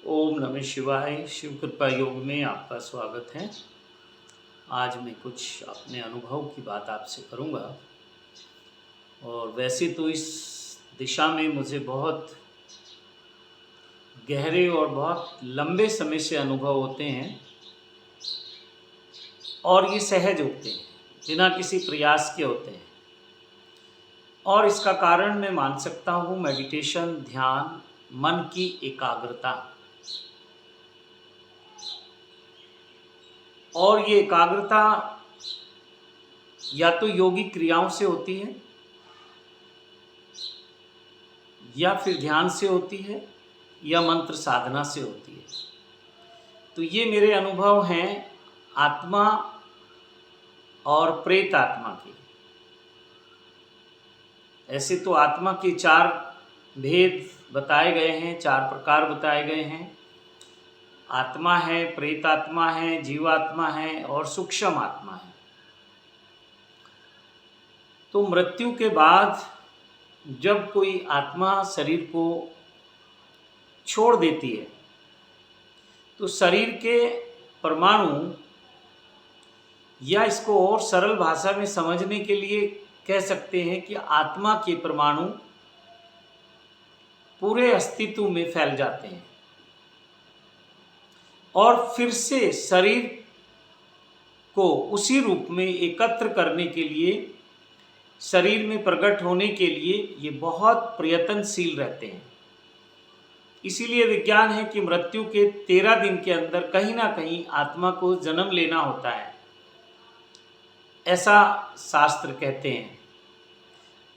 ओम नमः शिवाय। शिव कृपा योग में आपका स्वागत है। आज मैं कुछ अपने अनुभव की बात आपसे करूंगा। और वैसे तो इस दिशा में मुझे बहुत गहरे और बहुत लंबे समय से अनुभव होते हैं और ये सहज होते हैं, बिना किसी प्रयास के होते हैं। और इसका कारण मैं मान सकता हूँ मेडिटेशन, ध्यान, मन की एकाग्रता। और ये एकाग्रता या तो योगिक क्रियाओं से होती है या फिर ध्यान से होती है या मंत्र साधना से होती है। तो ये मेरे अनुभव हैं आत्मा और प्रेत आत्मा के। ऐसे तो आत्मा के 4 भेद बताए गए हैं, 4 प्रकार बताए गए हैं। आत्मा है, प्रेत आत्मा है, जीवात्मा है और सूक्ष्म आत्मा है। तो मृत्यु के बाद जब कोई आत्मा शरीर को छोड़ देती है तो शरीर के परमाणु, या इसको और सरल भाषा में समझने के लिए कह सकते हैं कि आत्मा के परमाणु पूरे अस्तित्व में फैल जाते हैं और फिर से शरीर को उसी रूप में एकत्र करने के लिए, शरीर में प्रकट होने के लिए ये बहुत प्रयत्नशील रहते हैं। इसीलिए विज्ञान है कि मृत्यु के 13 दिन के अंदर कहीं ना कहीं आत्मा को जन्म लेना होता है, ऐसा शास्त्र कहते हैं।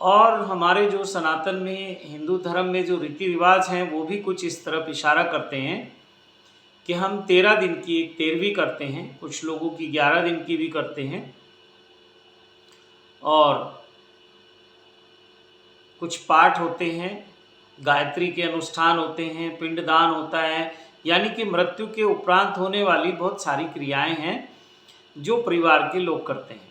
और हमारे जो सनातन में, हिंदू धर्म में जो रीति रिवाज हैं वो भी कुछ इस तरफ इशारा करते हैं कि हम 13 दिन की एक 13वीं करते हैं, कुछ लोगों की 11 दिन की भी करते हैं, और कुछ पाठ होते हैं, गायत्री के अनुष्ठान होते हैं, पिंडदान होता है। यानी कि मृत्यु के उपरांत होने वाली बहुत सारी क्रियाएं हैं जो परिवार के लोग करते हैं।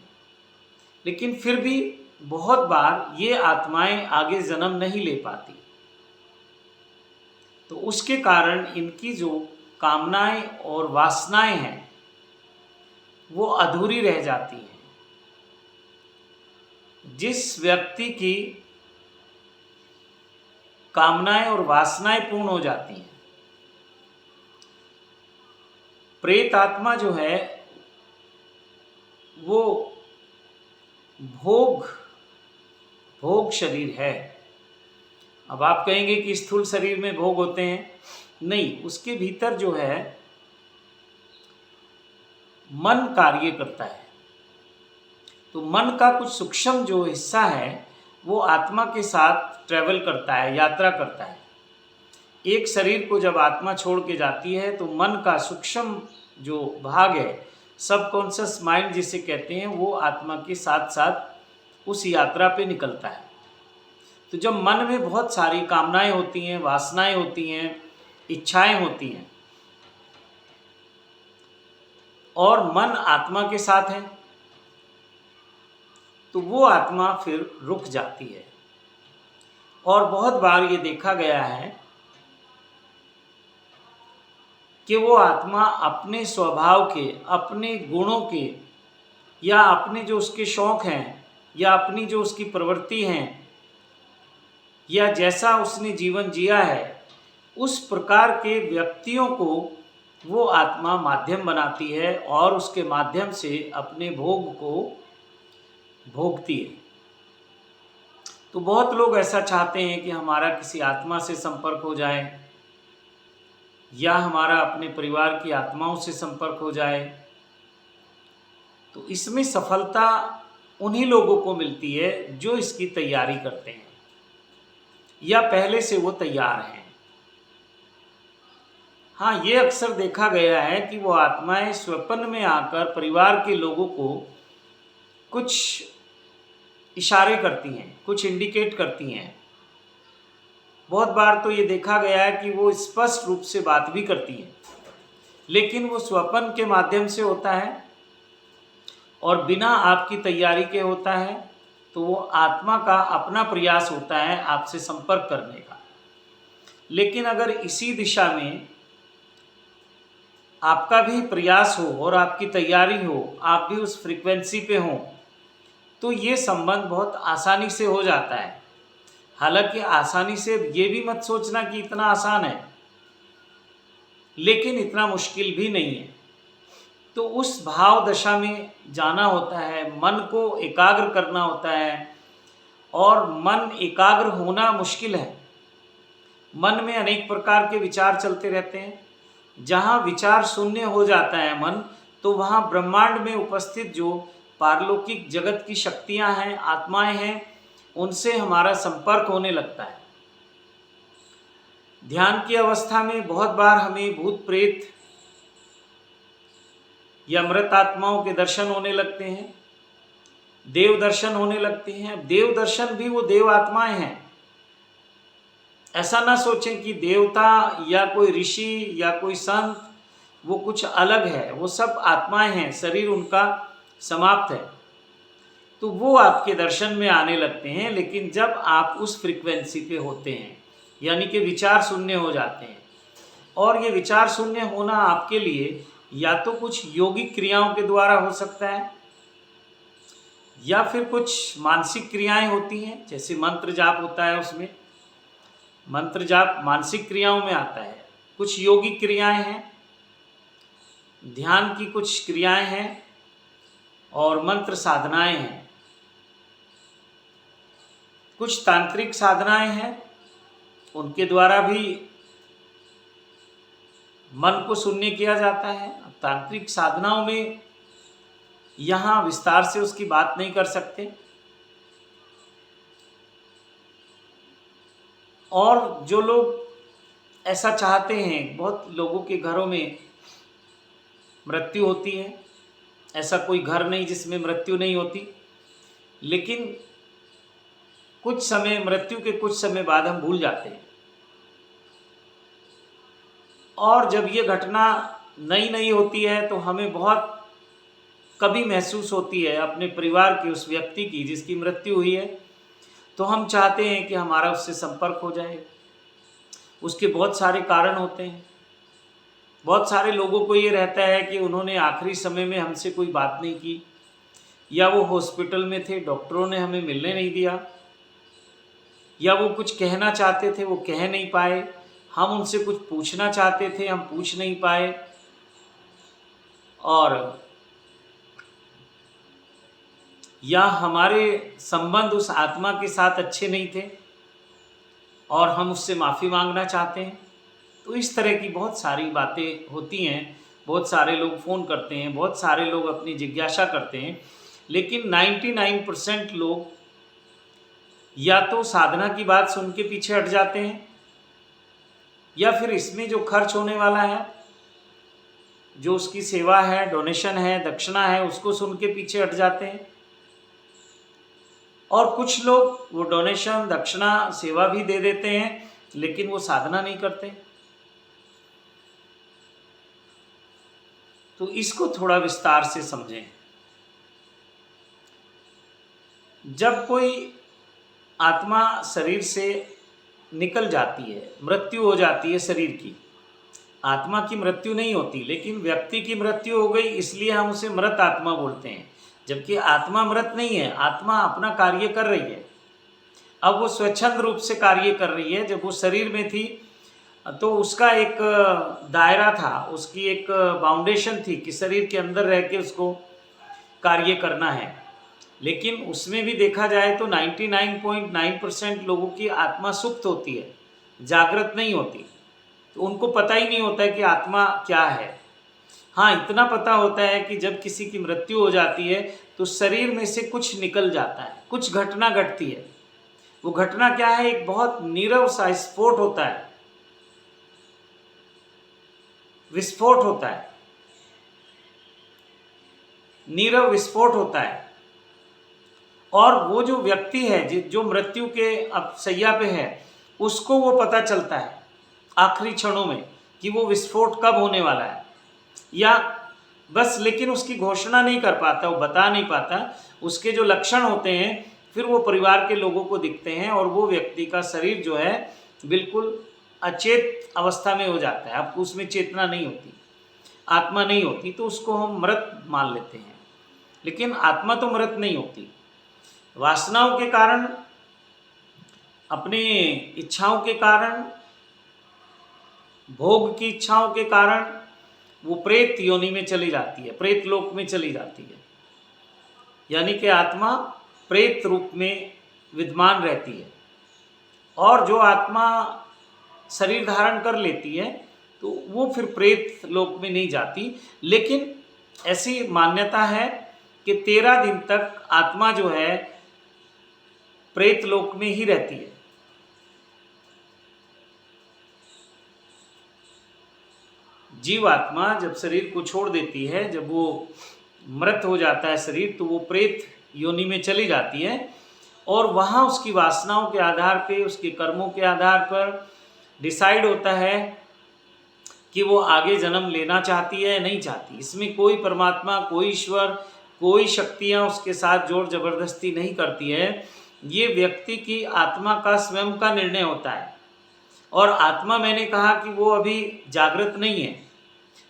लेकिन फिर भी बहुत बार ये आत्माएं आगे जन्म नहीं ले पाती, तो उसके कारण इनकी जो कामनाएं और वासनाएं हैं वो अधूरी रह जाती हैं। जिस व्यक्ति की कामनाएं और वासनाएं पूर्ण हो जाती हैं, प्रेत आत्मा जो है वो भोग शरीर है। अब आप कहेंगे कि स्थूल शरीर में भोग होते हैं, नहीं, उसके भीतर जो है मन कार्य करता है। तो मन का कुछ सूक्ष्म जो हिस्सा है वो आत्मा के साथ ट्रैवल करता है, यात्रा करता है। एक शरीर को जब आत्मा छोड़ के जाती है तो मन का सूक्ष्म जो भाग है, सबकॉन्शियस माइंड जिसे कहते हैं, वो आत्मा के साथ साथ उस यात्रा पे निकलता है। तो जब मन में बहुत सारी कामनाएं होती हैं, वासनाएं होती हैं, इच्छाएं होती हैं और मन आत्मा के साथ है, तो वो आत्मा फिर रुक जाती है। और बहुत बार ये देखा गया है कि वो आत्मा अपने स्वभाव के, अपने गुणों के, या अपने जो उसके शौक हैं, या अपनी जो उसकी प्रवृत्ति हैं, या जैसा उसने जीवन जिया है, उस प्रकार के व्यक्तियों को वो आत्मा माध्यम बनाती है और उसके माध्यम से अपने भोग को भोगती है। तो बहुत लोग ऐसा चाहते हैं कि हमारा किसी आत्मा से संपर्क हो जाए, या हमारा अपने परिवार की आत्माओं से संपर्क हो जाए। तो इसमें सफलता उन्हीं लोगों को मिलती है जो इसकी तैयारी करते हैं या पहले से वो तैयार हैं। हाँ, ये अक्सर देखा गया है कि वो आत्माएं स्वप्न में आकर परिवार के लोगों को कुछ इशारे करती हैं, कुछ इंडिकेट करती हैं। बहुत बार तो ये देखा गया है कि वो स्पष्ट रूप से बात भी करती हैं, लेकिन वो स्वप्न के माध्यम से होता है और बिना आपकी तैयारी के होता है। तो वो आत्मा का अपना प्रयास होता है आपसे संपर्क करने का। लेकिन अगर इसी दिशा में आपका भी प्रयास हो और आपकी तैयारी हो, आप भी उस फ्रीक्वेंसी पे हों, तो ये संबंध बहुत आसानी से हो जाता है। हालांकि आसानी से ये भी मत सोचना कि इतना आसान है, लेकिन इतना मुश्किल भी नहीं है। तो उस भाव दशा में जाना होता है, मन को एकाग्र करना होता है, और मन एकाग्र होना मुश्किल है। मन में अनेक प्रकार के विचार चलते रहते हैं। जहाँ विचार शून्य हो जाता है मन, तो वहाँ ब्रह्मांड में उपस्थित जो पारलौकिक जगत की शक्तियाँ हैं, आत्माएं हैं, उनसे हमारा संपर्क होने लगता है। ध्यान की अवस्था में बहुत बार हमें भूत प्रेत या मृत आत्माओं के दर्शन होने लगते हैं, देव दर्शन होने लगते हैं। देव दर्शन भी वो देव आत्माएं हैं। ऐसा ना सोचें कि देवता या कोई ऋषि या कोई संत वो कुछ अलग है, वो सब आत्माएं हैं, शरीर उनका समाप्त है, तो वो आपके दर्शन में आने लगते हैं। लेकिन जब आप उस फ्रीक्वेंसी पे होते हैं, यानी कि विचार शून्य हो जाते हैं, और ये विचार शून्य होना आपके लिए या तो कुछ योगिक क्रियाओं के द्वारा हो सकता है, या फिर कुछ मानसिक क्रियाएं होती हैं, जैसे मंत्र जाप होता है, उसमें मंत्र जाप मानसिक क्रियाओं में आता है। कुछ योगिक क्रियाएं हैं, ध्यान की कुछ क्रियाएं हैं, और मंत्र साधनाएं हैं। कुछ तांत्रिक साधनाएं हैं, उनके द्वारा भी मन को शून्य किया जाता है। तांत्रिक साधनाओं में यहाँ विस्तार से उसकी बात नहीं कर सकते। और जो लोग ऐसा चाहते हैं, बहुत लोगों के घरों में मृत्यु होती है, ऐसा कोई घर नहीं जिसमें मृत्यु नहीं होती, लेकिन कुछ समय, मृत्यु के कुछ समय बाद हम भूल जाते हैं। और जब ये घटना नई नई होती है तो हमें बहुत कभी महसूस होती है अपने परिवार के उस व्यक्ति की जिसकी मृत्यु हुई है, तो हम चाहते हैं कि हमारा उससे संपर्क हो जाए। उसके बहुत सारे कारण होते हैं। बहुत सारे लोगों को ये रहता है कि उन्होंने आखिरी समय में हमसे कोई बात नहीं की, या वो हॉस्पिटल में थे, डॉक्टरों ने हमें मिलने नहीं दिया, या वो कुछ कहना चाहते थे वो कह नहीं पाए, हम उनसे कुछ पूछना चाहते थे हम पूछ नहीं पाए, और या हमारे संबंध उस आत्मा के साथ अच्छे नहीं थे और हम उससे माफ़ी मांगना चाहते हैं। तो इस तरह की बहुत सारी बातें होती हैं। बहुत सारे लोग फ़ोन करते हैं, बहुत सारे लोग अपनी जिज्ञासा करते हैं, लेकिन 99% लोग या तो साधना की बात सुन के पीछे हट जाते हैं, या फिर इसमें जो खर्च होने वाला है, जो उसकी सेवा है, डोनेशन है, दक्षिणा है, उसको सुन के पीछे हट जाते हैं। और कुछ लोग वो डोनेशन, दक्षिणा, सेवा भी दे देते हैं, लेकिन वो साधना नहीं करते। तो इसको थोड़ा विस्तार से समझें। जब कोई आत्मा शरीर से निकल जाती है, मृत्यु हो जाती है शरीर की, आत्मा की मृत्यु नहीं होती, लेकिन व्यक्ति की मृत्यु हो गई, इसलिए हम उसे मृत आत्मा बोलते हैं। जबकि आत्मा मृत नहीं है, आत्मा अपना कार्य कर रही है। अब वो स्वच्छंद रूप से कार्य कर रही है। जब वो शरीर में थी तो उसका एक दायरा था, उसकी एक बाउंडेशन थी कि शरीर के अंदर रह के उसको कार्य करना है। लेकिन उसमें भी देखा जाए तो 99.9% लोगों की आत्मा सुप्त होती है, जागृत नहीं होती। तो उनको पता ही नहीं होता है कि आत्मा क्या है। हाँ, इतना पता होता है कि जब किसी की मृत्यु हो जाती है तो शरीर में से कुछ निकल जाता है, कुछ घटना घटती है। वो घटना क्या है? एक बहुत नीरव सा स्फोट होता है, विस्फोट होता है, नीरव विस्फोट होता है। और वो जो व्यक्ति है जो मृत्यु के अब सैया पे है, उसको वो पता चलता है आखिरी क्षणों में कि वो विस्फोट कब होने वाला है, या बस, लेकिन उसकी घोषणा नहीं कर पाता, वो बता नहीं पाता। उसके जो लक्षण होते हैं फिर वो परिवार के लोगों को दिखते हैं, और वो व्यक्ति का शरीर जो है बिल्कुल अचेत अवस्था में हो जाता है। आपको उसमें चेतना नहीं होती। आत्मा नहीं होती तो उसको हम मृत मान लेते हैं, लेकिन आत्मा तो मृत नहीं होती। वासनाओं के कारण, अपने इच्छाओं के कारण, भोग की इच्छाओं के कारण वो प्रेत योनि में चली जाती है, प्रेत लोक में चली जाती है। यानी कि आत्मा प्रेत रूप में विद्यमान रहती है। और जो आत्मा शरीर धारण कर लेती है तो वो फिर प्रेत लोक में नहीं जाती, लेकिन ऐसी मान्यता है कि 13 दिन तक आत्मा जो है प्रेत लोक में ही रहती है। जीवात्मा जब शरीर को छोड़ देती है, जब वो मृत हो जाता है शरीर, तो वो प्रेत योनि में चली जाती है और वहाँ उसकी वासनाओं के आधार पे, उसके कर्मों के आधार पर डिसाइड होता है कि वो आगे जन्म लेना चाहती है या नहीं चाहती। इसमें कोई परमात्मा, कोई ईश्वर, कोई शक्तियाँ उसके साथ जोर जबरदस्ती नहीं करती है। ये व्यक्ति की आत्मा का स्वयं का निर्णय होता है। और आत्मा, मैंने कहा कि वो अभी जागृत नहीं है,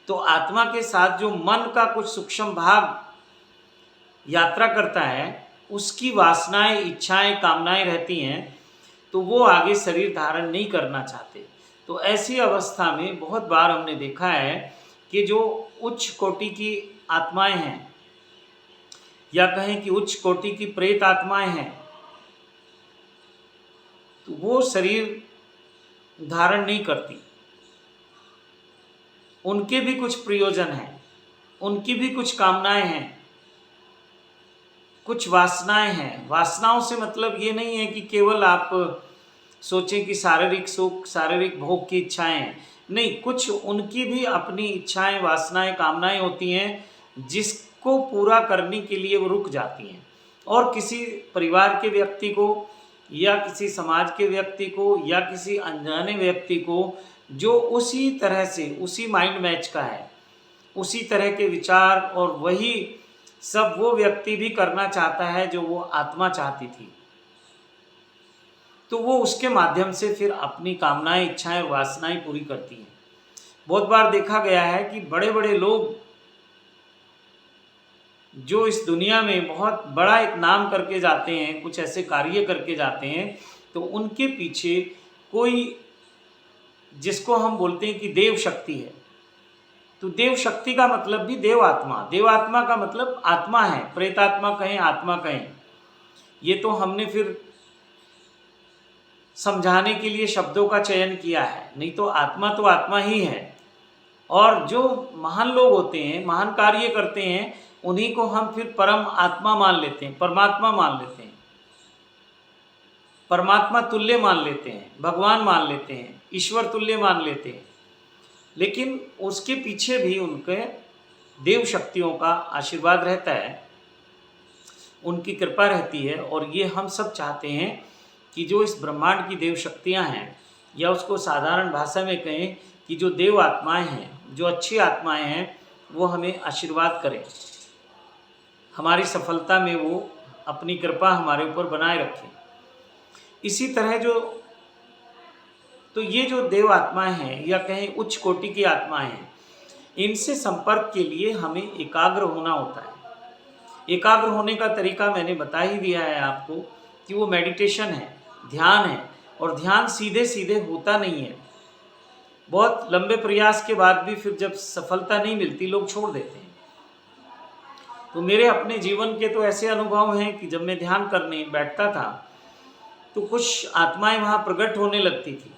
तो आत्मा के साथ जो मन का कुछ सूक्ष्म भाग यात्रा करता है, उसकी वासनाएं, इच्छाएं, कामनाएं रहती हैं, तो वो आगे शरीर धारण नहीं करना चाहते। तो ऐसी अवस्था में बहुत बार हमने देखा है कि जो उच्च कोटि की आत्माएं हैं, या कहें कि उच्च कोटि की प्रेत आत्माएं हैं, तो वो शरीर धारण नहीं करती। उनके भी कुछ प्रयोजन हैं, उनकी भी कुछ कामनाएं हैं, कुछ वासनाएं हैं। वासनाओं से मतलब ये नहीं है कि केवल आप सोचें कि शारीरिक सुख, शारीरिक भोग की इच्छाएं हैं। नहीं, कुछ उनकी भी अपनी इच्छाएं, वासनाएं, कामनाएं होती हैं, जिसको पूरा करने के लिए वो रुक जाती हैं। और किसी परिवार के व्यक्ति को, या किसी समाज के व्यक्ति को, या किसी अनजाने व्यक्ति को जो उसी तरह से, उसी माइंड मैच का है, उसी तरह के विचार और वही सब वो व्यक्ति भी करना चाहता है जो वो आत्मा चाहती थी, तो वो उसके माध्यम से फिर अपनी कामनाएं, इच्छाएं, वासनाएं पूरी करती हैं। बहुत बार देखा गया है कि बड़े बड़े लोग जो इस दुनिया में बहुत बड़ा एक नाम करके जाते हैं, कुछ ऐसे कार्य करके जाते हैं, तो उनके पीछे कोई, जिसको हम बोलते हैं कि देव शक्ति है। तो देव शक्ति का मतलब भी देव आत्मा, देव आत्मा का मतलब आत्मा है, प्रेतात्मा कहें, आत्मा कहें। ये तो हमने फिर समझाने के लिए शब्दों का चयन किया है, नहीं तो आत्मा ही है। और जो महान लोग होते हैं, महान कार्य करते हैं, उन्हीं को हम फिर परम आत्मा मान लेते हैं, परमात्मा मान लेते हैं, परमात्मा तुल्य मान लेते हैं, भगवान मान लेते हैं, ईश्वर तुल्य मान लेते हैं। लेकिन उसके पीछे भी उनके देव शक्तियों का आशीर्वाद रहता है, उनकी कृपा रहती है। और ये हम सब चाहते हैं कि जो इस ब्रह्मांड की देव शक्तियाँ हैं, या उसको साधारण भाषा में कहें कि जो देव आत्माएं हैं, जो अच्छी आत्माएं हैं, वो हमें आशीर्वाद करें, हमारी सफलता में वो अपनी कृपा हमारे ऊपर बनाए रखें। इसी तरह तो ये जो देव आत्माएं हैं, या कहें उच्च कोटि की आत्माएं हैं, इनसे संपर्क के लिए हमें एकाग्र होना होता है। एकाग्र होने का तरीका मैंने बता ही दिया है आपको कि वो मेडिटेशन है, ध्यान है। और ध्यान सीधे सीधे होता नहीं है, बहुत लंबे प्रयास के बाद भी फिर जब सफलता नहीं मिलती, लोग छोड़ देते हैं। तो मेरे अपने जीवन के तो ऐसे अनुभव हैं कि जब मैं ध्यान करने बैठता था तो कुछ आत्माएं वहाँ प्रकट होने लगती थी।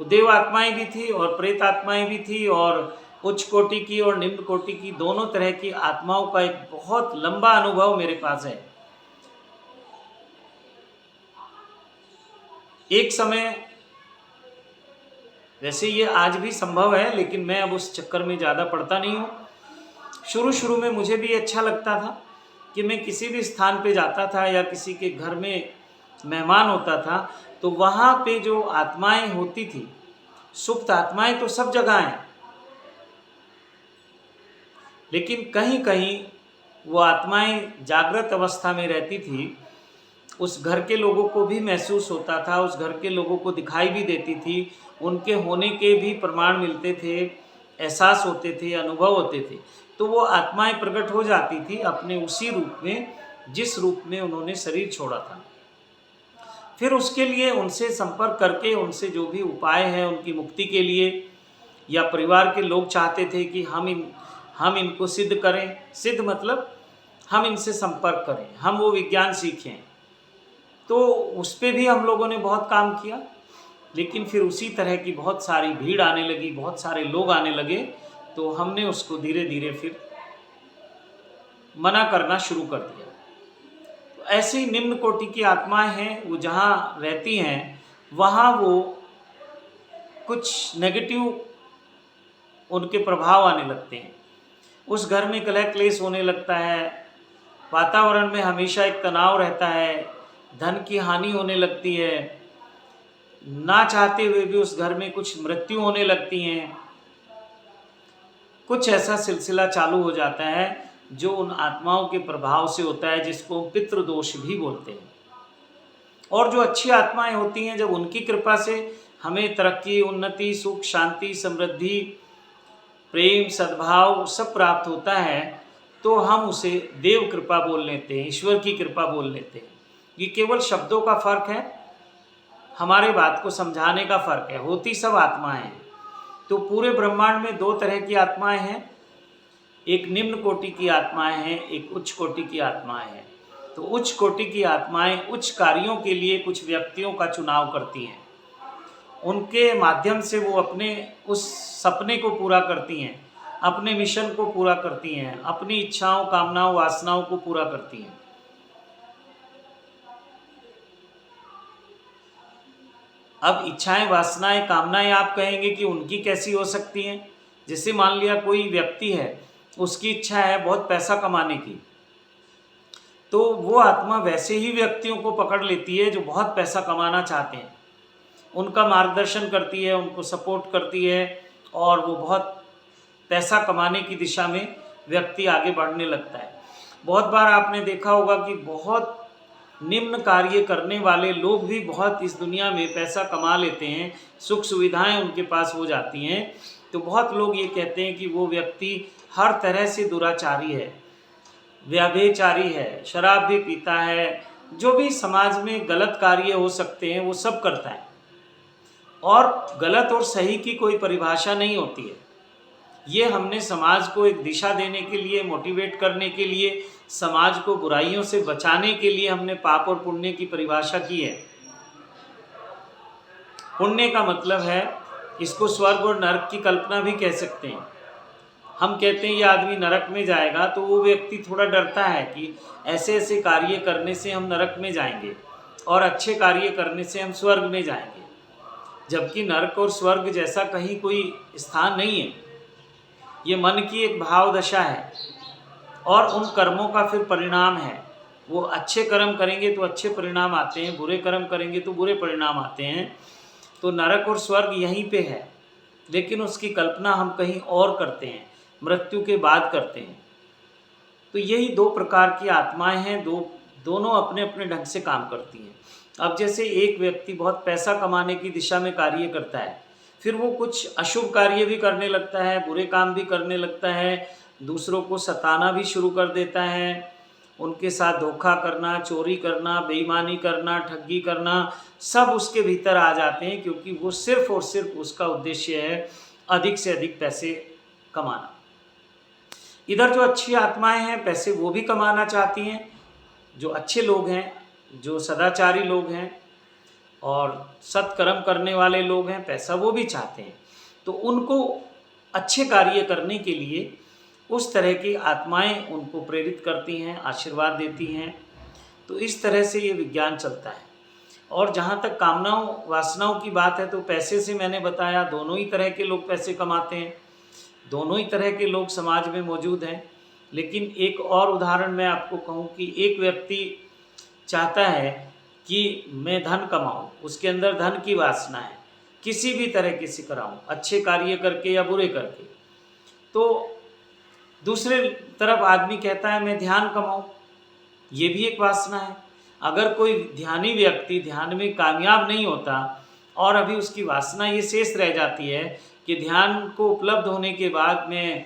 वो देव आत्माएं भी थी और प्रेत आत्माएं भी थी, और उच्च कोटि की और निम्न कोटि की दोनों तरह की आत्माओं का एक बहुत लंबा अनुभव मेरे पास है। एक समय, वैसे ये आज भी संभव है, लेकिन मैं अब उस चक्कर में ज़्यादा पड़ता नहीं हूँ। शुरू में मुझे भी अच्छा लगता था कि मैं किसी भी स्थान पे जाता था या किसी के घर में मेहमान होता था, तो वहाँ पे जो आत्माएं होती थी, सुप्त आत्माएं तो सब जगह हैं, लेकिन कहीं कहीं वो आत्माएं जागृत अवस्था में रहती थी। उस घर के लोगों को भी महसूस होता था, उस घर के लोगों को दिखाई भी देती थी, उनके होने के भी प्रमाण मिलते थे एहसास होते थे, अनुभव होते थे, तो वो आत्माएं प्रकट हो जाती थी अपने उसी रूप में जिस रूप में उन्होंने शरीर छोड़ा था। फिर उसके लिए उनसे संपर्क करके उनसे जो भी उपाय है उनकी मुक्ति के लिए, या परिवार के लोग चाहते थे कि हम इनको सिद्ध करें, सिद्ध मतलब हम इनसे संपर्क करें, हम वो विज्ञान सीखें, तो उस पर भी हम लोगों ने बहुत काम किया। लेकिन फिर उसी तरह की बहुत सारी भीड़ आने लगी, बहुत सारे लोग आने लगे, तो हमने उसको धीरे धीरे फिर मना करना शुरू कर दिया। तो ऐसी निम्न कोटि की आत्माएं हैं, वो जहाँ रहती हैं वहाँ वो कुछ नेगेटिव उनके प्रभाव आने लगते हैं। उस घर में कलह क्लेश होने लगता है, वातावरण में हमेशा एक तनाव रहता है, धन की हानि होने लगती है, ना चाहते हुए भी उस घर में कुछ मृत्यु होने लगती हैं। कुछ ऐसा सिलसिला चालू हो जाता है जो उन आत्माओं के प्रभाव से होता है, जिसको पितृदोष भी बोलते हैं। और जो अच्छी आत्माएं होती हैं, जब उनकी कृपा से हमें तरक्की, उन्नति, सुख, शांति, समृद्धि, प्रेम, सद्भाव सब प्राप्त होता है, तो हम उसे देव कृपा बोल लेते हैं, ईश्वर की कृपा बोल लेते हैं। ये केवल शब्दों का फर्क है, हमारे बात को समझाने का फर्क है, होती सब आत्माएं हैं। तो पूरे ब्रह्मांड में दो तरह की आत्माएं हैं, एक निम्न कोटि की आत्माएं हैं, एक उच्च कोटि की आत्माएं हैं। तो उच्च कोटि की आत्माएं उच्च कार्यों के लिए कुछ व्यक्तियों का चुनाव करती हैं, उनके माध्यम से वो अपने उस सपने को पूरा करती हैं, अपने मिशन को पूरा करती हैं, अपनी इच्छाओं, कामनाओं, वासनाओं को पूरा करती हैं। अब इच्छाएं, वासनाएं, कामनाएं आप कहेंगे कि उनकी कैसी हो सकती हैं? जैसे मान लिया कोई व्यक्ति है, उसकी इच्छा है बहुत पैसा कमाने की, तो वो आत्मा वैसे ही व्यक्तियों को पकड़ लेती है जो बहुत पैसा कमाना चाहते हैं, उनका मार्गदर्शन करती है, उनको सपोर्ट करती है, और वो बहुत पैसा कमाने की दिशा में व्यक्ति आगे बढ़ने लगता है। बहुत बार आपने देखा होगा कि बहुत निम्न कार्य करने वाले लोग भी बहुत इस दुनिया में पैसा कमा लेते हैं, सुख सुविधाएं उनके पास हो जाती हैं, तो बहुत लोग ये कहते हैं कि वो व्यक्ति हर तरह से दुराचारी है, व्यभिचारी है, शराब भी पीता है, जो भी समाज में गलत कार्य हो सकते हैं वो सब करता है। और गलत और सही की कोई परिभाषा नहीं होती है, ये हमने समाज को एक दिशा देने के लिए, मोटिवेट करने के लिए, समाज को बुराइयों से बचाने के लिए हमने पाप और पुण्य की परिभाषा की है। पुण्य का मतलब है, इसको स्वर्ग और नरक की कल्पना भी कह सकते हैं। हम कहते हैं ये आदमी नरक में जाएगा, तो वो व्यक्ति थोड़ा डरता है कि ऐसे ऐसे कार्य करने से हम नरक में जाएंगे और अच्छे कार्य करने से हम स्वर्ग में जाएंगे, जबकि नरक और स्वर्ग जैसा कहीं कोई स्थान नहीं है। ये मन की एक भाव दशा है और उन कर्मों का फिर परिणाम है। वो अच्छे कर्म करेंगे तो अच्छे परिणाम आते हैं, बुरे कर्म करेंगे तो बुरे परिणाम आते हैं। तो नरक और स्वर्ग यहीं पे है, लेकिन उसकी कल्पना हम कहीं और करते हैं, मृत्यु के बाद करते हैं। तो यही दो प्रकार की आत्माएं हैं, दोनों अपने अपने ढंग से काम करती हैं। अब जैसे एक व्यक्ति बहुत पैसा कमाने की दिशा में कार्य करता है, फिर वो कुछ अशुभ कार्य भी करने लगता है, बुरे काम भी करने लगता है, दूसरों को सताना भी शुरू कर देता है, उनके साथ धोखा करना, चोरी करना, बेईमानी करना, ठगी करना, सब उसके भीतर आ जाते हैं, क्योंकि वो सिर्फ और सिर्फ उसका उद्देश्य है अधिक से अधिक पैसे कमाना। इधर जो अच्छी आत्माएं हैं, पैसे वो भी कमाना चाहती हैं, जो अच्छे लोग हैं, जो सदाचारी लोग हैं और सत्कर्म करने वाले लोग हैं, पैसा वो भी चाहते हैं। तो उनको अच्छे कार्य करने के लिए उस तरह की आत्माएं उनको प्रेरित करती हैं, आशीर्वाद देती हैं। तो इस तरह से ये विज्ञान चलता है। और जहाँ तक कामनाओं, वासनाओं की बात है, तो पैसे से मैंने बताया दोनों ही तरह के लोग पैसे कमाते हैं, दोनों ही तरह के लोग समाज में मौजूद हैं। लेकिन एक और उदाहरण मैं आपको कहूँ कि एक व्यक्ति चाहता है कि मैं धन कमाऊँ, उसके अंदर धन की वासना है, किसी भी तरह की से कराऊँ, अच्छे कार्य करके या बुरे करके। तो दूसरे तरफ आदमी कहता है मैं ध्यान कमाऊँ, ये भी एक वासना है। अगर कोई ध्यानी व्यक्ति ध्यान में कामयाब नहीं होता और अभी उसकी वासना ये शेष रह जाती है कि ध्यान को उपलब्ध होने के बाद मैं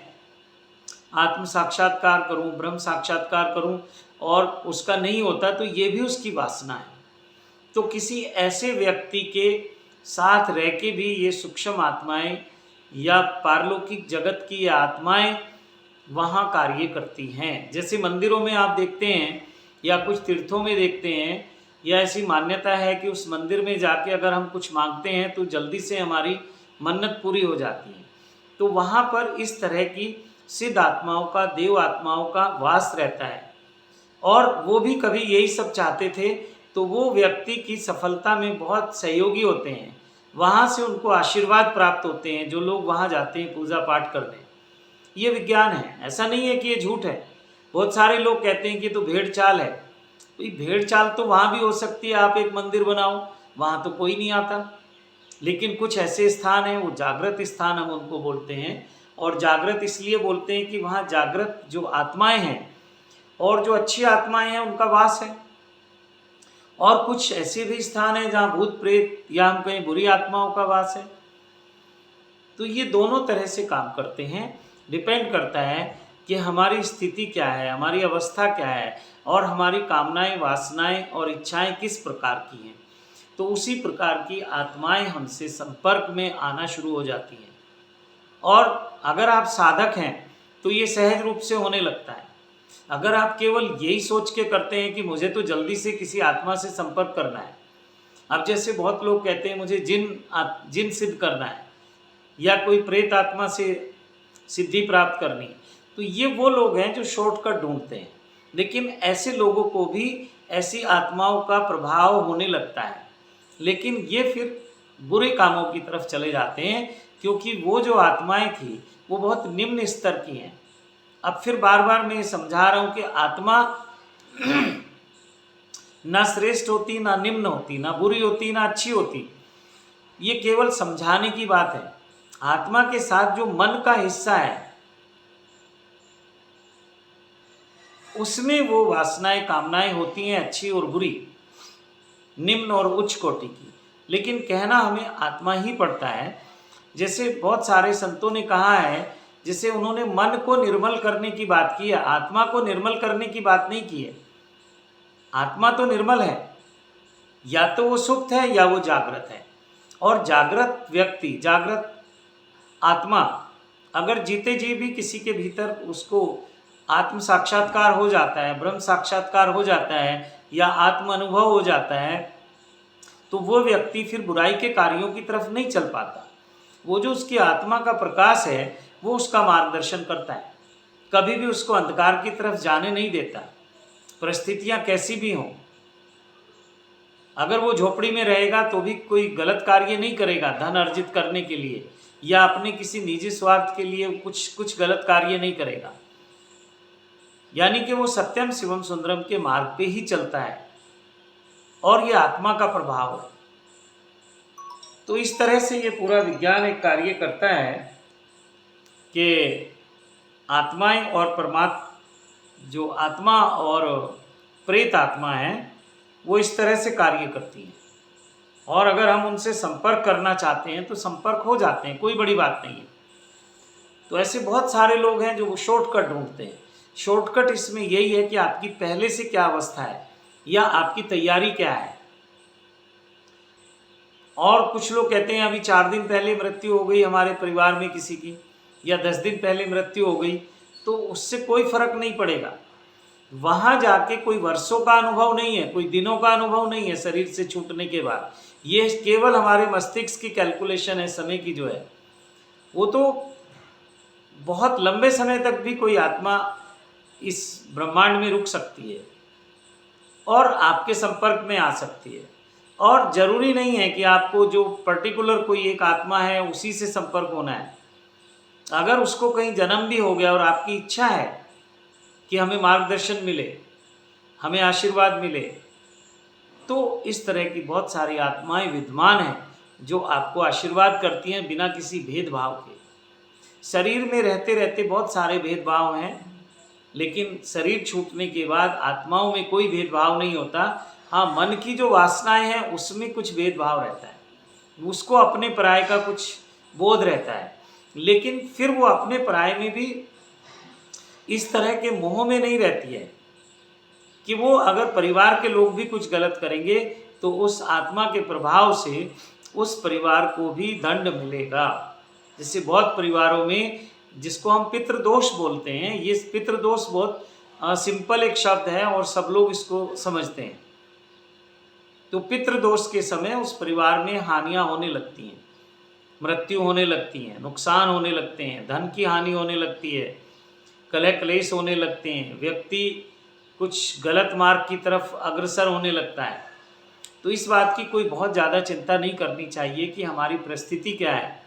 आत्म साक्षात्कार करूं, ब्रह्म साक्षात्कार करूं, और उसका नहीं होता तो ये भी उसकी वासना है। तो किसी ऐसे व्यक्ति के साथ रह के भी ये सूक्ष्म आत्माएं या पारलौकिक जगत की ये आत्माएं वहाँ कार्य करती हैं। जैसे मंदिरों में आप देखते हैं या कुछ तीर्थों में देखते हैं, या ऐसी मान्यता है कि उस मंदिर में जाके अगर हम कुछ मांगते हैं तो जल्दी से हमारी मन्नत पूरी हो जाती है। तो वहाँ पर इस तरह की सिद्ध आत्माओं का, देव आत्माओं का वास रहता है, और वो भी कभी यही सब चाहते थे, तो वो व्यक्ति की सफलता में बहुत सहयोगी होते हैं। वहाँ से उनको आशीर्वाद प्राप्त होते हैं जो लोग वहाँ जाते हैं पूजा पाठ करने। ये विज्ञान है, ऐसा नहीं है कि ये झूठ है। बहुत सारे लोग कहते हैं कि तो भेड़ चाल है। तो ये भेड़ चाल तो वहाँ भी हो सकती है, आप एक मंदिर बनाओ, वहाँ तो कोई नहीं आता। लेकिन कुछ ऐसे स्थान हैं, वो जागृत स्थान हम उनको बोलते हैं, और जागृत इसलिए बोलते हैं कि वहाँ जागृत जो आत्माएं हैं और जो अच्छी आत्माएं हैं उनका वास है। और कुछ ऐसे भी स्थान हैं जहाँ भूत प्रेत या हम कहें बुरी आत्माओं का वास है। तो ये दोनों तरह से काम करते हैं, डिपेंड करता है कि हमारी स्थिति क्या है, हमारी अवस्था क्या है, और हमारी कामनाएं, वासनाएं और इच्छाएं किस प्रकार की हैं। तो उसी प्रकार की आत्माएं हमसे संपर्क में आना शुरू हो जाती हैं। और अगर आप साधक हैं तो ये सहज रूप से होने लगता है। अगर आप केवल यही सोच के करते हैं कि मुझे तो जल्दी से किसी आत्मा से संपर्क करना है, अब जैसे बहुत लोग कहते हैं मुझे जिन सिद्ध करना है या कोई प्रेत आत्मा से सिद्धि प्राप्त करनी है, तो ये वो लोग हैं जो शॉर्टकट ढूंढते हैं। लेकिन ऐसे लोगों को भी ऐसी आत्माओं का प्रभाव होने लगता है, लेकिन ये फिर बुरे कामों की तरफ चले जाते हैं, क्योंकि वो जो आत्माएं थी वो बहुत निम्न स्तर की हैं। अब फिर बार बार मैं समझा रहा हूँ कि आत्मा ना श्रेष्ठ होती, ना निम्न होती, ना बुरी होती, ना अच्छी होती। ये केवल समझाने की बात है। आत्मा के साथ जो मन का हिस्सा है उसमें वो वासनाएं, कामनाएं होती हैं, अच्छी और बुरी, निम्न और उच्च कोटि की। लेकिन कहना हमें आत्मा ही पड़ता है। जैसे बहुत सारे संतों ने कहा है, जैसे उन्होंने मन को निर्मल करने की बात की है, आत्मा को निर्मल करने की बात नहीं की है। आत्मा तो निर्मल है, या तो वो सुप्त है या वो जागृत है। और जागृत व्यक्ति, जागृत आत्मा अगर जीते जी भी किसी के भीतर उसको आत्म साक्षात्कार हो जाता है, ब्रह्म साक्षात्कार हो जाता है, या आत्म अनुभव हो जाता है, तो वो व्यक्ति फिर बुराई के कार्यों की तरफ नहीं चल पाता। वो जो उसकी आत्मा का प्रकाश है वो उसका मार्गदर्शन करता है, कभी भी उसको अंधकार की तरफ जाने नहीं देता। परिस्थितियां कैसी भी हों, अगर वो झोपड़ी में रहेगा तो भी कोई गलत कार्य नहीं करेगा धन अर्जित करने के लिए, या अपने किसी निजी स्वार्थ के लिए कुछ गलत कार्य नहीं करेगा। यानी कि वो सत्यम शिवम सुंदरम के मार्ग पे ही चलता है, और ये आत्मा का प्रभाव है। तो इस तरह से ये पूरा विज्ञान एक कार्य करता है कि आत्माएं और परमात्मा, जो आत्मा और प्रेत आत्मा है, वो इस तरह से कार्य करती हैं। और अगर हम उनसे संपर्क करना चाहते हैं तो संपर्क हो जाते हैं, कोई बड़ी बात नहीं है। तो ऐसे बहुत सारे लोग हैं जो वो शॉर्टकट ढूंढते हैं। शॉर्टकट इसमें यही है कि आपकी पहले से क्या अवस्था है या आपकी तैयारी क्या है। और कुछ लोग कहते हैं अभी 4 दिन पहले मृत्यु हो गई हमारे परिवार में किसी की, या 10 दिन पहले मृत्यु हो गई, तो उससे कोई फर्क नहीं पड़ेगा। वहाँ जाके कोई वर्षों का अनुभव नहीं है, कोई दिनों का अनुभव नहीं है शरीर से छूटने के बाद। ये केवल हमारे मस्तिष्क की कैलकुलेशन है समय की जो है। वो तो बहुत लंबे समय तक भी कोई आत्मा इस ब्रह्मांड में रुक सकती है और आपके संपर्क में आ सकती है। और ज़रूरी नहीं है कि आपको जो पर्टिकुलर कोई एक आत्मा है उसी से संपर्क होना है। अगर उसको कहीं जन्म भी हो गया और आपकी इच्छा है कि हमें मार्गदर्शन मिले, हमें आशीर्वाद मिले, तो इस तरह की बहुत सारी आत्माएं विद्यमान हैं जो आपको आशीर्वाद करती हैं बिना किसी भेदभाव के। शरीर में रहते रहते बहुत सारे भेदभाव हैं, लेकिन शरीर छूटने के बाद आत्माओं में कोई भेदभाव नहीं होता। हाँ, मन की जो वासनाएं हैं उसमें कुछ भेदभाव रहता है, उसको अपने पराये का कुछ बोध रहता है, लेकिन फिर वो अपने पराये में भी इस तरह के मोह में नहीं रहती है कि वो अगर परिवार के लोग भी कुछ गलत करेंगे तो उस आत्मा के प्रभाव से उस परिवार को भी दंड मिलेगा। जैसे बहुत परिवारों में, जिसको हम पितृदोष बोलते हैं, ये पितृदोष बहुत सिंपल एक शब्द है और सब लोग इसको समझते हैं। तो पितृदोष के समय उस परिवार में हानियां होने लगती हैं, मृत्यु होने लगती हैं, नुकसान होने लगते हैं, धन की हानि होने लगती है, कलह क्लेश होने लगते हैं, व्यक्ति कुछ गलत मार्ग की तरफ अग्रसर होने लगता है। तो इस बात की कोई बहुत ज़्यादा चिंता नहीं करनी चाहिए कि हमारी परिस्थिति क्या है,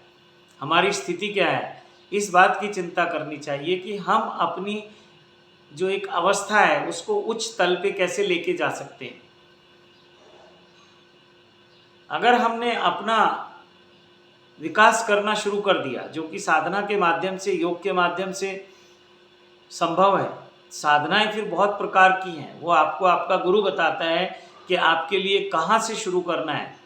हमारी स्थिति क्या है। इस बात की चिंता करनी चाहिए कि हम अपनी जो एक अवस्था है उसको उच्च तल पे कैसे लेके जा सकते हैं। अगर हमने अपना विकास करना शुरू कर दिया, जो कि साधना के माध्यम से, योग के माध्यम से संभव है। साधनाएं फिर बहुत प्रकार की हैं, वो आपको आपका गुरु बताता है कि आपके लिए कहाँ से शुरू करना है।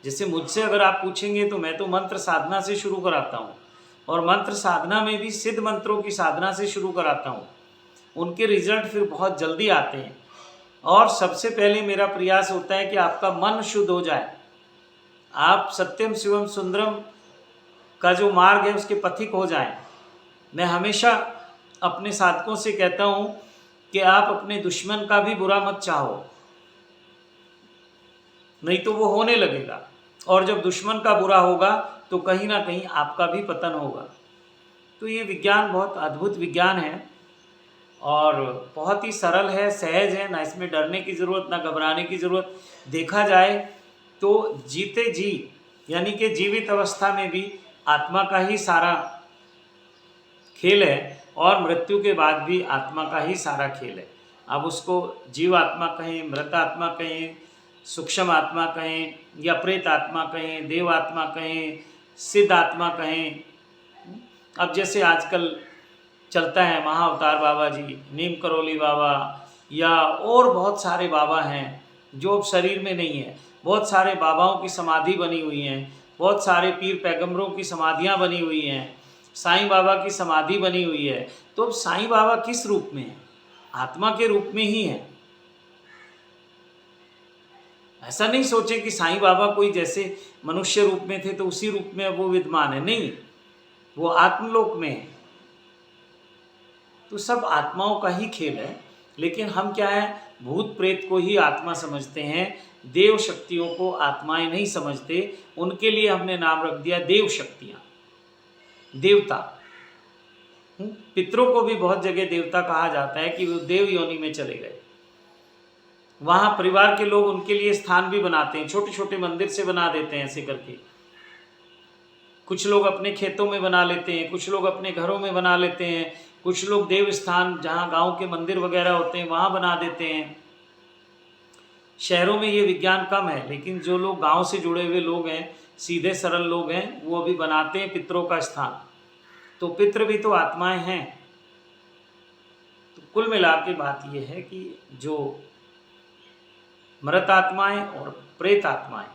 जैसे मुझसे अगर आप पूछेंगे तो मैं तो मंत्र साधना से शुरू कराता हूँ, और मंत्र साधना में भी सिद्ध मंत्रों की साधना से शुरू कराता हूँ। उनके रिजल्ट फिर बहुत जल्दी आते हैं। और सबसे पहले मेरा प्रयास होता है कि आपका मन शुद्ध हो जाए, आप सत्यम शिवम सुंदरम का जो मार्ग है उसके पथिक हो जाएं। मैं हमेशा अपने साधकों से कहता हूँ कि आप अपने दुश्मन का भी बुरा मत चाहो, नहीं तो वो होने लगेगा, और जब दुश्मन का बुरा होगा तो कहीं ना कहीं आपका भी पतन होगा। तो ये विज्ञान बहुत अद्भुत विज्ञान है और बहुत ही सरल है, सहज है, ना इसमें डरने की ज़रूरत, ना घबराने की ज़रूरत। देखा जाए तो जीते जी, यानी कि जीवित अवस्था में भी आत्मा का ही सारा खेल है, और मृत्यु के बाद भी आत्मा का ही सारा खेल है। अब उसको जीव आत्मा कहें, मृत आत्मा कहें, सूक्ष्म आत्मा कहें, या प्रेत आत्मा कहें, देव आत्मा कहें, सिद्ध आत्मा कहें। अब जैसे आजकल चलता है महाअवतार बाबा जी, नीम करोली बाबा, या और बहुत सारे बाबा हैं जो अब शरीर में नहीं है। बहुत सारे बाबाओं की समाधि बनी हुई हैं, बहुत सारे पीर पैगंबरों की समाधियां बनी हुई हैं, साईं बाबा की समाधि बनी हुई है। तो अब साईं बाबा किस रूप में है? आत्मा के रूप में ही है। ऐसा नहीं सोचे कि साईं बाबा कोई जैसे मनुष्य रूप में थे तो उसी रूप में वो विद्यमान है, नहीं, वो आत्मलोक में है। तो सब आत्माओं का ही खेल है, लेकिन हम क्या है, भूत प्रेत को ही आत्मा समझते हैं, देव शक्तियों को आत्माएं नहीं समझते। उनके लिए हमने नाम रख दिया देव शक्तियाँ, देवता। पितरों को भी बहुत जगह देवता कहा जाता है कि वो देव योनि में चले गए। वहाँ परिवार के लोग उनके लिए स्थान भी बनाते हैं, छोटे छोटे मंदिर से बना देते हैं ऐसे करके। कुछ लोग अपने खेतों में बना लेते हैं, कुछ लोग अपने घरों में बना लेते हैं, कुछ लोग देव स्थान जहाँ गांव के मंदिर वगैरह होते हैं वहाँ बना देते हैं। शहरों में ये विज्ञान कम है, लेकिन जो लोग गांव से जुड़े हुए लोग हैं, सीधे सरल लोग हैं, वो अभी बनाते हैं पितरों का स्थान। तो पितृ भी तो आत्माएं हैं। तो कुल मिला के बात यह है कि जो मृत आत्माएं और प्रेत आत्माएं,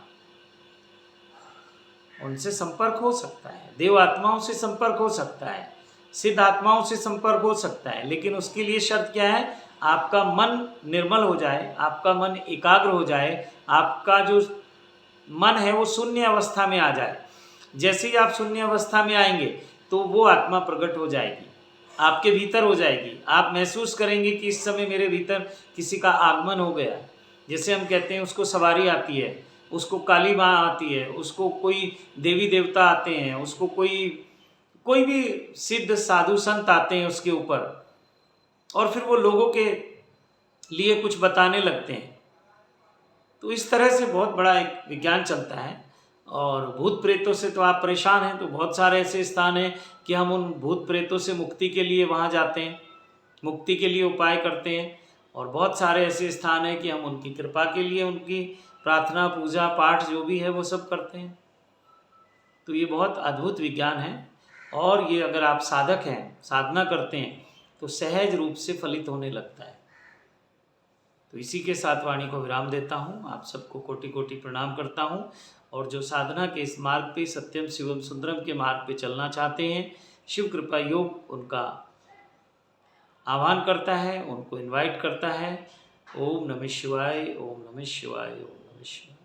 उनसे संपर्क हो सकता है, देव आत्माओं से संपर्क हो सकता है, सिद्ध आत्माओं से संपर्क हो सकता है, लेकिन उसके लिए शर्त क्या है? आपका मन निर्मल हो जाए, आपका मन एकाग्र हो जाए, आपका जो मन है वो शून्य अवस्था में आ जाए। जैसे ही आप शून्य अवस्था में आएंगे तो वो आत्मा प्रकट हो जाएगी, आपके भीतर हो जाएगी। आप महसूस करेंगे कि इस समय मेरे भीतर किसी का आगमन हो गया। जैसे हम कहते हैं उसको सवारी आती है, उसको काली माँ आती है, उसको कोई देवी देवता आते हैं, उसको कोई भी सिद्ध साधु संत आते हैं उसके ऊपर, और फिर वो लोगों के लिए कुछ बताने लगते हैं। तो इस तरह से बहुत बड़ा एक विज्ञान चलता है। और भूत प्रेतों से तो आप परेशान हैं, तो बहुत सारे ऐसे स्थान हैं कि हम उन भूत प्रेतों से मुक्ति के लिए वहाँ जाते हैं, मुक्ति के लिए उपाय करते हैं। और बहुत सारे ऐसे स्थान हैं कि हम उनकी कृपा के लिए उनकी प्रार्थना, पूजा पाठ जो भी है वो सब करते हैं। तो ये बहुत अद्भुत विज्ञान है, और ये अगर आप साधक हैं, साधना करते हैं, तो सहज रूप से फलित होने लगता है। तो इसी के साथ वाणी को विराम देता हूँ। आप सबको कोटि कोटि प्रणाम करता हूँ। और जो साधना के इस मार्ग पे, सत्यम शिवम सुंदरम के मार्ग पे चलना चाहते हैं, शिव कृपा योग उनका आह्वान करता है, उनको इनवाइट करता है। ओम नमः शिवाय, ओम नमः शिवाय, ओम नमः शिवाय।